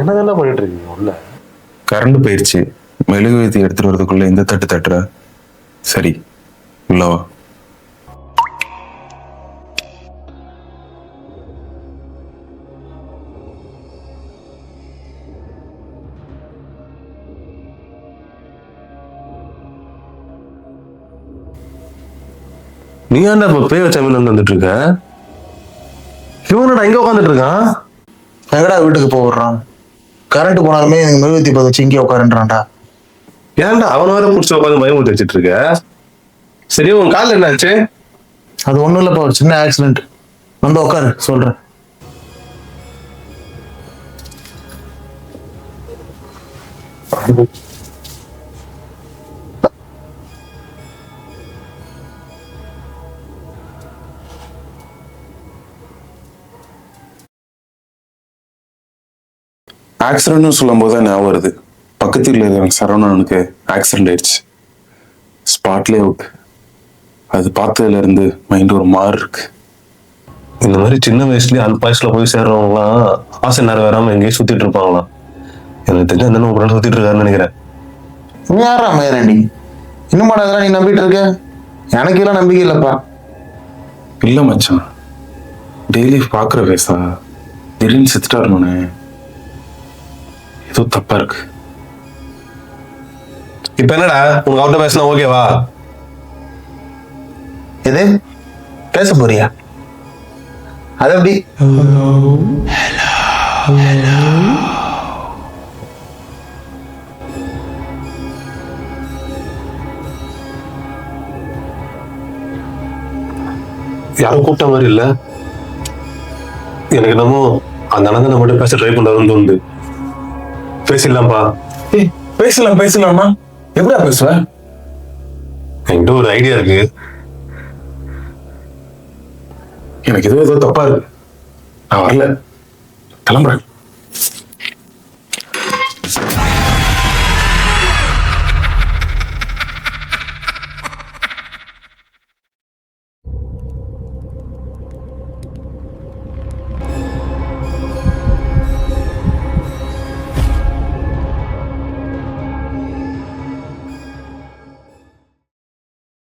என்ன பண்ணிட்டு இருக்கீங்க உள்ள? கரண்ட் போயிடுச்சு. மெழுகுவர்த்தி எடுத்துட்டு வரதுக்குள்ள இந்த தட்டு தட்டுற. சரி உள்ளவா. நீ ஏன்டா இப்ப பேய் வச்ச மீன் வந்துட்டு இருக்க? இவனடா இங்க உட்காந்துட்டு இருக்கான். எங்கடா வீட்டுக்கு போடுறான்? கரண்ட் போனாலுமே எனக்கு மெழுகுவர்த்தி பத்த வச்சு இங்கே உட்காருன்றான்டா. ஏன்டா அவன வேற புடிச்சு உட்காந்து பயமுறுத்தி வச்சிட்டு இருக்க? சரி உன் காலில் என்ன ஆச்சு? அது ஒண்ணும் இல்லப்பா, ஒரு சின்ன ஆக்சிடென்ட். வந்து உட்காரு சொல்றேன். ஆக்சிடென்ட்னு சொல்லும் போது தான் ஞாபகம் வருது. பக்கத்தில் இருக்கிற சரவணனுக்கு ஆக்சிடென்ட் ஆயிடுச்சு. ஸ்பாட்லேயே அவுட். அது பார்த்ததுல இருந்து மைண்ட் ஒரு மாறு இருக்கு. இந்த மாதிரி சின்ன வயசுலயே அல்பாயுஸ்ல போய் சேர்றவங்களாம் ஆசை நிறைவேறாம எங்கேயும் சுத்திட்டு இருப்பாங்களாம். எனக்கு தெரிஞ்ச அந்த ஒரு நாள் சுத்திட்டு இருக்காருன்னு நினைக்கிறேன். நீ யாரா மயிரண்டி? இன்னும் அதெல்லாம் நீ நம்பிட்டு இருக்க? எனக்கு எல்லாம் நம்பிக்கை இல்லப்பா. இல்ல மச்சான், டெய்லி பாக்குற பேசா திடீர்னு செத்துட்டாருனே ஏதோ தப்பா இருக்கு. இப்ப என்னடா உனக்கு அவர்கிட்ட பேசினா ஓகேவா? எது பேச போறியா? அது எப்படி? யாரும் கூப்பிட்ட மாதிரி இல்ல. எனக்கு என்னமோ அந்த அண்ணன் மட்டும் பேச ட்ரை பண்றாருன்னு தோணுது. பேசிடலாம்ப்பா. பேசலாமா? எப்படியா பேசுவ? என்கிட்ட ஒரு ஐடியா இருக்கு. எனக்கு ஏதோ தப்பா இருக்கு. நான் வரல, கிளம்புறேன்.